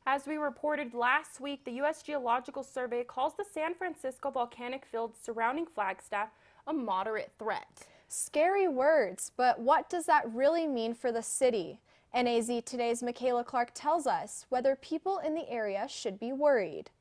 As we reported last week, the US Geological Survey calls the San Francisco Volcanic Field surrounding Flagstaff a moderate threat. Scary words, but what does that really mean for the city? NAZ Today's Michaela Clark tells us whether people in the area should be worried.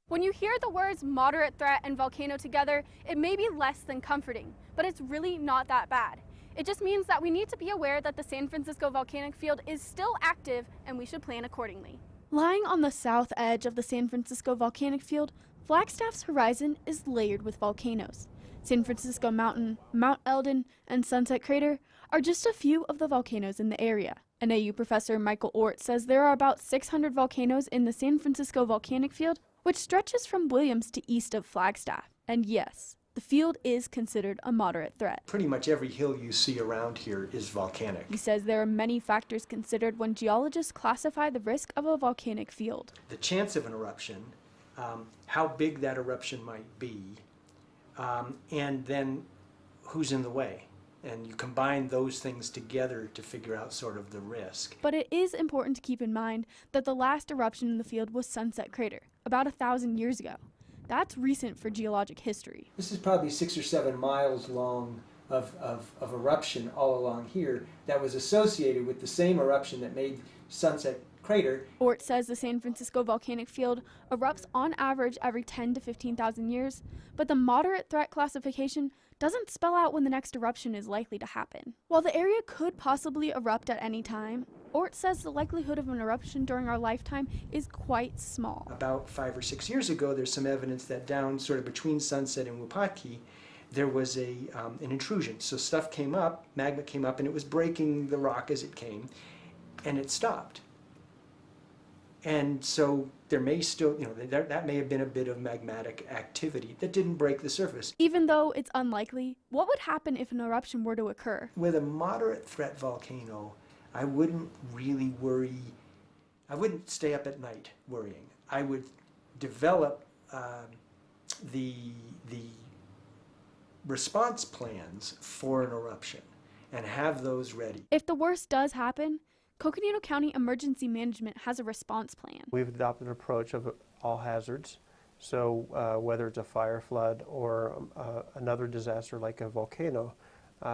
When you hear the words moderate threat and volcano together, it may be less than comforting, but it's really not that bad. It just means that we need to be aware that the San Francisco Volcanic Field is still active and we should plan accordingly. Lying on the south edge of the San Francisco Volcanic Field, Flagstaff's horizon is layered with volcanoes. San Francisco Mountain, Mount Elden, and Sunset Crater are just a few of the volcanoes in the area. NAU professor Michael Ort says there are about 600 volcanoes in the San Francisco Volcanic Field, which stretches from Williams to east of Flagstaff. And yes, the field is considered a moderate threat. Pretty much every hill you see around here is volcanic. He says there are many factors considered when geologists classify the risk of a volcanic field. The chance of an eruption, how big that eruption might be, and then who's in the way. And you combine those things together to figure out sort of the risk. But it is important to keep in mind that the last eruption in the field was Sunset Crater, about 1,000 years ago. That's recent for geologic history. This is probably 6 or 7 miles long of eruption all along here that was associated with the same eruption that made Sunset Crater. Ort says the San Francisco Volcanic Field erupts on average every 10 to 15,000 years, but the moderate threat classification doesn't spell out when the next eruption is likely to happen. While the area could possibly erupt at any time, Ort says the likelihood of an eruption during our lifetime is quite small. About 5 or 6 years ago, there's some evidence that down sort of between Sunset and Wupatki, there was an intrusion. So stuff came up, magma came up, and it was breaking the rock as it came, and it stopped. And so there may still, that may have been a bit of magmatic activity that didn't break the surface. Even though it's unlikely, what would happen if an eruption were to occur? With a moderate threat volcano, I wouldn't really worry. I wouldn't stay up at night worrying. I would develop the response plans for an eruption and have those ready. If the worst does happen, Coconino County Emergency Management has a response plan. We've adopted an approach of all hazards. So whether it's a fire, flood, or another disaster like a volcano,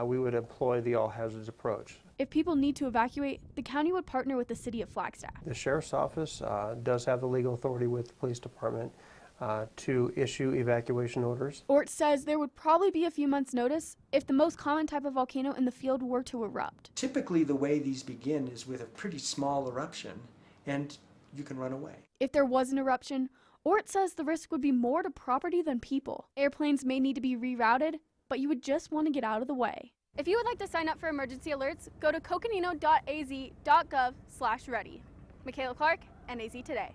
we would employ the all hazards approach. If people need to evacuate, the county would partner with the city of Flagstaff. The sheriff's office does have the legal authority with the police department to issue evacuation orders. Ort says there would probably be a few months' notice if the most common type of volcano in the field were to erupt. Typically the way these begin is with a pretty small eruption, and you can run away. If there was an eruption, Ort says the risk would be more to property than people. Airplanes may need to be rerouted, but you would just want to get out of the way. If you would like to sign up for emergency alerts, go to coconino.az.gov/ready. Michaela Clark, NAZ Today.